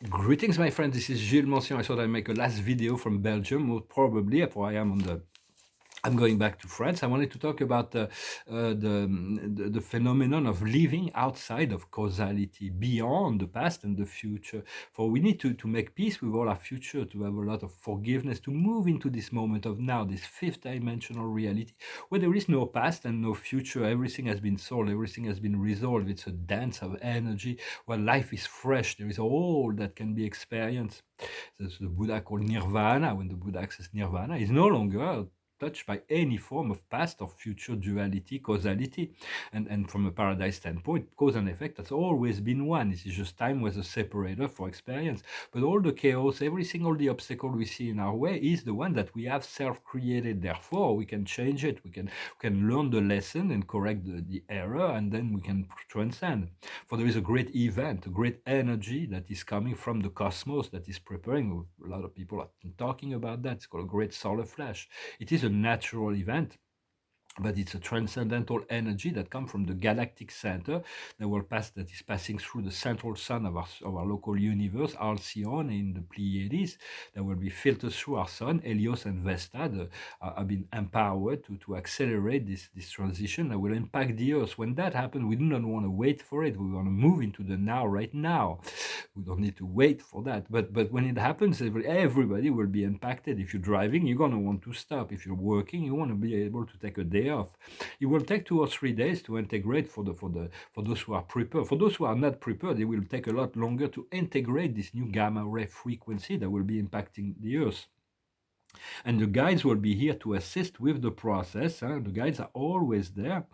Greetings, my friends. This is Gilles Mention. I thought I'd make a last video from Belgium, most probably, for I'm going back to France. I wanted to talk about the phenomenon of living outside of causality, beyond the past and the future. For we need to make peace with all our future, to have a lot of forgiveness, to move into this moment of now, this fifth dimensional reality, where there is no past and no future. Everything has been solved, everything has been resolved. It's a dance of energy where life is fresh. There is all that can be experienced. That's the Buddha called nirvana. When the Buddha accesses nirvana, is no longer touched by any form of past or future duality, causality. And from a paradise standpoint, cause and effect has always been one. This is just time was a separator for experience. But all the chaos, everything, all the obstacle we see in our way is the one that we have self-created. Therefore, we can change it. We can learn the lesson and correct the error, and then we can transcend. For there is a great event, a great energy that is coming from the cosmos that is preparing. A lot of people are talking about that. It's called a great solar flash. It is a natural event, but it's a transcendental energy that comes from the galactic center that is passing through the central sun of our local universe, Alcyon in the Pleiades, that will be filtered through our sun. Helios and Vesta have been empowered to accelerate this transition that will impact the Earth. When that happens, we do not want to wait for it. We want to move into the now, right now. We don't need to wait for that. But when it happens, everybody will be impacted. If you're driving, you're going to want to stop. If you're working, you want to be able to take a day off. It will take 2 or 3 days to integrate for those who are prepared. For those who are not prepared, it will take a lot longer to integrate this new gamma ray frequency that will be impacting the Earth. And the guides will be here to assist with the process. The guides are always there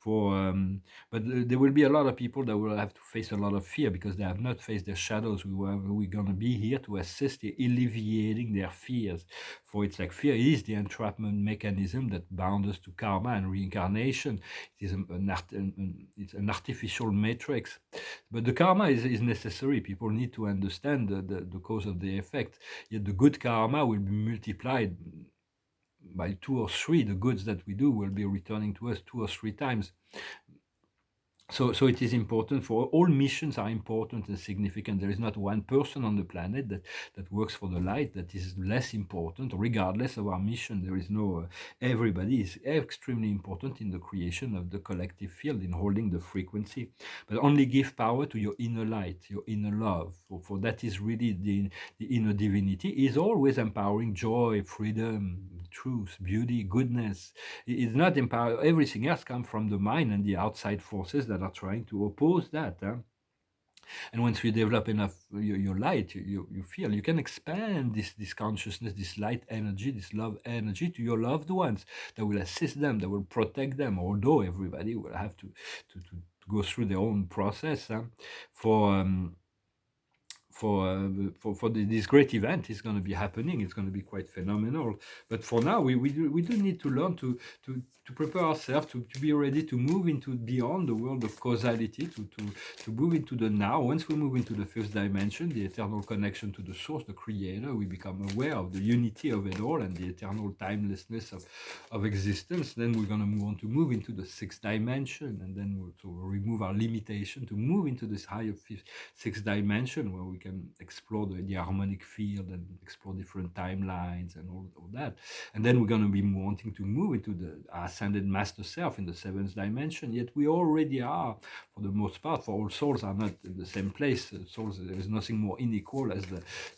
but there will be a lot of people that will have to face a lot of fear because they have not faced their shadows. We're going to be here to assist in alleviating their fears. For it's like fear is the entrapment mechanism that bound us to karma and reincarnation. It is it's an artificial matrix. But the karma is necessary. People need to understand the cause of the effect. Yet the good karma will be multiplied by 2 or 3. The goods that we do will be returning to us 2 or 3 times. So it is important. For all missions are important and significant. There is not one person on the planet that works for the light that is less important, regardless of our mission. There is no, everybody is extremely important in the creation of the collective field, in holding the frequency. But only give power to your inner light, your inner love. For that is really the inner divinity is always empowering joy, freedom, truth, beauty, goodness. It's not empower. Everything else comes from the mind and the outside forces that are trying to oppose that. And once you develop enough your light, you feel you can expand this consciousness, this light energy, this love energy to your loved ones that will assist them, that will protect them. Although everybody will have to go through their own process for this great event is going to be happening. It's going to be quite phenomenal. But for now, we do need to learn to prepare ourselves to be ready to move into beyond the world of causality, to move into the now. Once we move into the fifth dimension, the eternal connection to the source, the creator, we become aware of the unity of it all and the eternal timelessness of existence. Then we're going to move into the sixth dimension, and then to remove our limitation to move into this higher sixth dimension where we can explore the harmonic field and explore different timelines and all that. And then we're going to be wanting to move into the ascended master self in the seventh dimension. Yet we already are, for the most part, for all souls are not in the same place. Souls, there is nothing more unequal as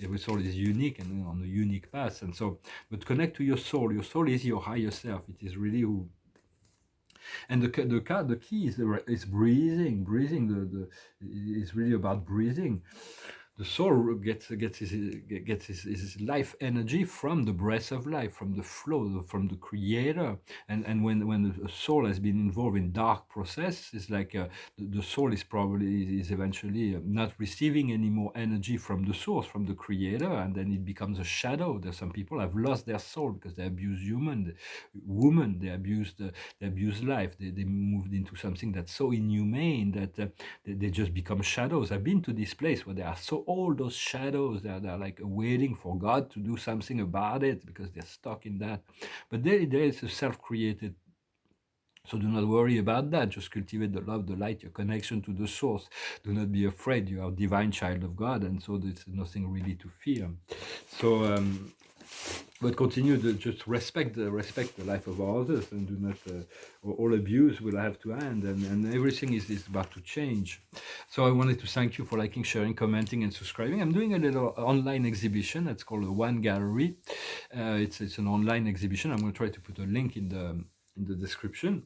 every soul is unique and on a unique path. And so, but connect to your soul. Your soul is your higher self. It is really who. And the key is breathing. Breathing is really about breathing. The soul gets his life energy from the breath of life, from the flow, from the creator. And when the soul has been involved in dark process, it's like the soul is eventually not receiving any more energy from the source, from the creator, and then it becomes a shadow. There's some people have lost their soul because they abuse women, they abuse life. They moved into something that's so inhumane that they just become shadows. I've been to this place where there are all those shadows they're like waiting for God to do something about it because they're stuck in that. But there is a self-created So do not worry about that. Just cultivate the love, the light, your connection to the source. Do not be afraid. You are a divine child of God, and so there's nothing really to fear. So, but continue to just respect the life of others, and do not all abuse will have to end, and everything is about to change. So I wanted to thank you for liking, sharing, commenting, and subscribing. I'm doing a little online exhibition that's called One Gallery. It's an online exhibition. I'm going to try to put a link in the description.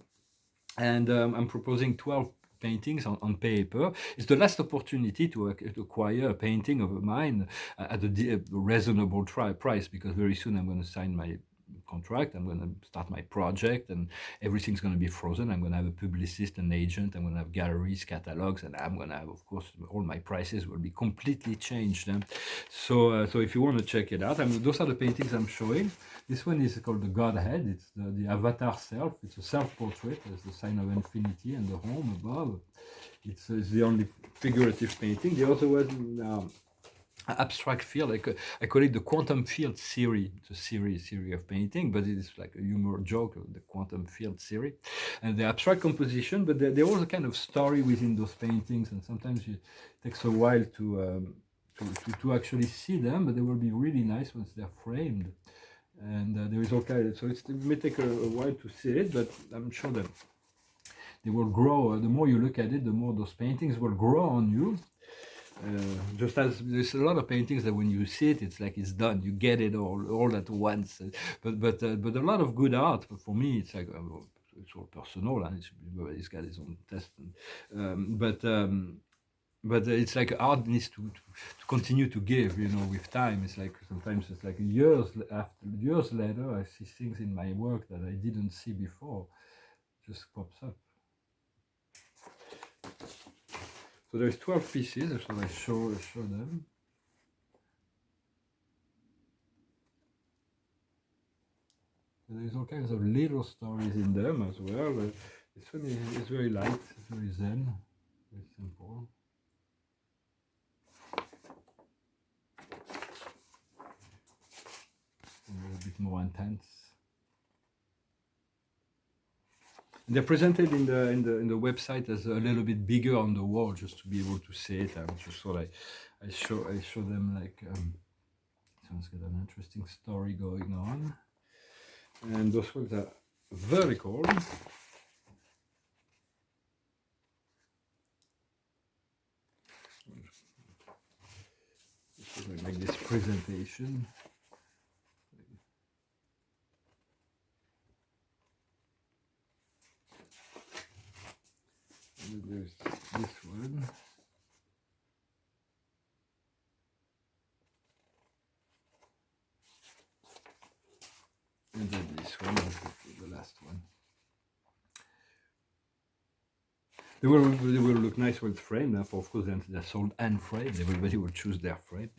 And I'm proposing 12 paintings on paper. It's the last opportunity to acquire a painting of mine at a reasonable price, because very soon I'm going to sign my contract. I'm going to start my project, and everything's going to be frozen. I'm going to have a publicist, an agent. I'm going to have galleries, catalogs, and I'm going to have, of course, all my prices will be completely changed. So if you want to check it out, those are the paintings I'm showing. This one is called the Godhead. It's the avatar self. It's a self-portrait. There's the sign of infinity and the home above. It's the only figurative painting. The other one, abstract field. I call it the quantum field theory. It's a series of painting, but it's like a humor joke of the quantum field theory. And the abstract composition, but there was a kind of story within those paintings, and sometimes it takes a while to actually see them, but they will be really nice once they're framed. And there is all kind of, so it may take a while to see it, but I'm sure that they will grow. The more you look at it, the more those paintings will grow on you. Just as there's a lot of paintings that when you see it, it's like it's done. You get it all at once. But a lot of good art. But for me, it's like it's all personal, and he's got his own test. But it's like art needs to continue to give, with time. It's like sometimes it's like years later, I see things in my work that I didn't see before, just pops up. So there's 12 pieces, so I show them. There's all kinds of little stories in them as well. This one is very light, it's very zen, very simple. A bit more intense. And they're presented in the website as a little bit bigger on the wall, just to be able to see it. I just thought I show them like someone's got an interesting story going on. And those ones are vertical. So I make this presentation. And there's this one. And then this one, the last one. They will look nice when it's framed. Of course, they're sold and framed. Everybody will choose their frame.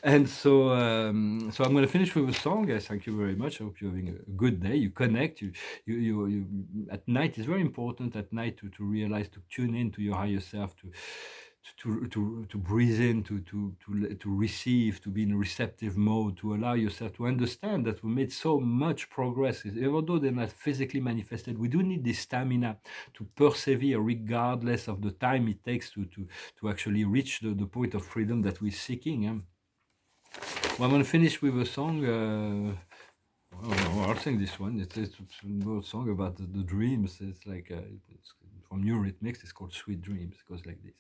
And so I'm going to finish with a song. Yes, thank you very much. I hope you're having a good day. You connect. You at night. It's very important at night to realize, to tune in to your higher self, to breathe in, to receive, to be in a receptive mode, to allow yourself to understand that we made so much progress. Although they're not physically manifested, we do need this stamina to persevere regardless of the time it takes to actually reach the point of freedom that we're seeking. Well, I'm going to finish with a song. I'll sing this one. It's a song about the dreams. It's like it's from Eurythmics. It's called Sweet Dreams. It goes like this.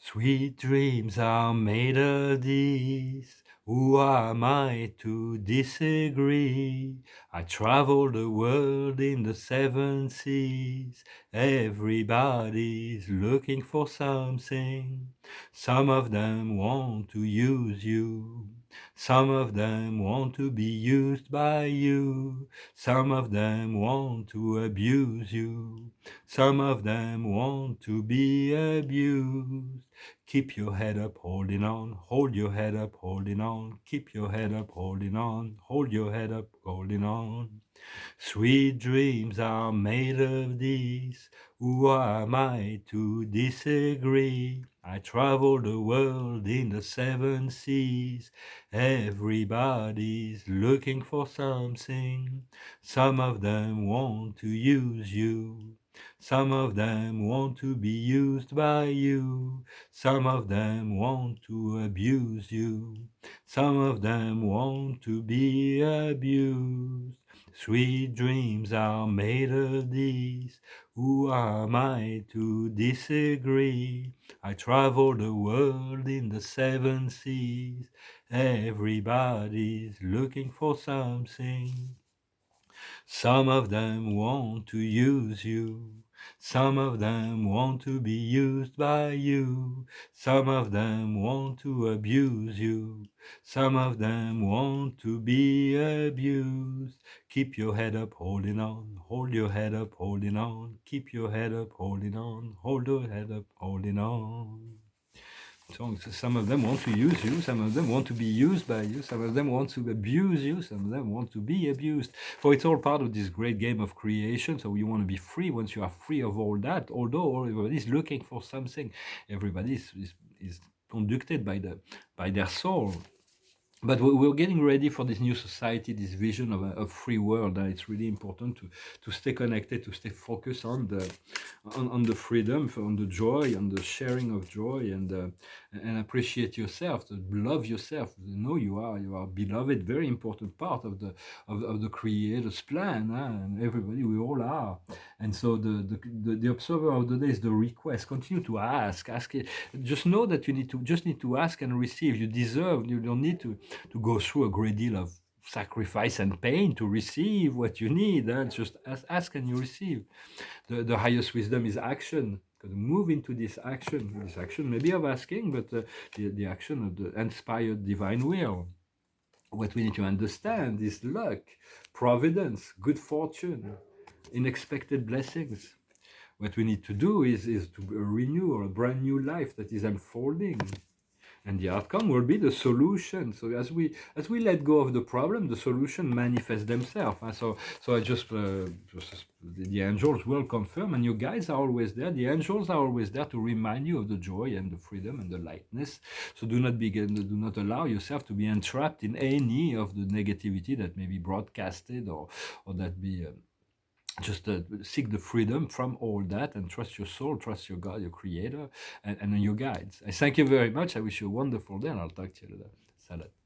Sweet dreams are made of these. Who am I to disagree? I travel the world in the 7 seas. Everybody's looking for something. Some of them want to use you. Some of them want to be used by you. Some of them want to abuse you. Some of them want to be abused. Keep your head up, holding on. Hold your head up, holding on. Keep your head up, holding on. Hold your head up, holding on. Sweet dreams are made of these. Who am I to disagree? I travel the world in the seven seas. Everybody's looking for something. Some of them want to use you. Some of them want to be used by you. Some of them want to abuse you. Some of them want to be abused. Sweet dreams are made of these. Who am I to disagree? I travel the world in the seven seas. Everybody's looking for something. Some of them want to use you. Some of them want to be used by you. Some of them want to abuse you. Some of them want to be abused. Keep your head up, holding on. Hold your head up, holding on. Keep your head up, holding on. Hold your head up, holding on. So some of them want to use you, some of them want to be used by you, some of them want to abuse you, some of them want to be abused. For it's all part of this great game of creation. So you want to be free. Once you are free of all that, although everybody is looking for something, everybody is conducted by their soul. But we're getting ready for this new society, this vision of a free world. And it's really important to stay connected, to stay focused on the freedom, on the joy, on the sharing of joy, and appreciate yourself, to love yourself. Know you are beloved, very important part of the Creator's plan, and everybody, we all are. And so the observer of the day is the request. Continue to ask it. Just know that you need to ask and receive. You deserve. You don't need to go through a great deal of sacrifice and pain to receive what you need. Just ask and you receive. The highest wisdom is action. Move into this action maybe of asking, but the action of the inspired divine will. What we need to understand is luck, providence, good fortune, unexpected blessings. What we need to do is to renew a brand new life that is unfolding, and the outcome will be the solution. So as we let go of the problem, the solution manifests themselves. So I just the angels will confirm, and you guys are always there. The angels are always there to remind you of the joy and the freedom and the lightness. So do not allow yourself to be entrapped in any of the negativity that may be broadcasted, or that be just seek the freedom from all that, and trust your soul, trust your God, your Creator, and your guides. I thank you very much. I wish you a wonderful day, and I'll talk to you later. Salut.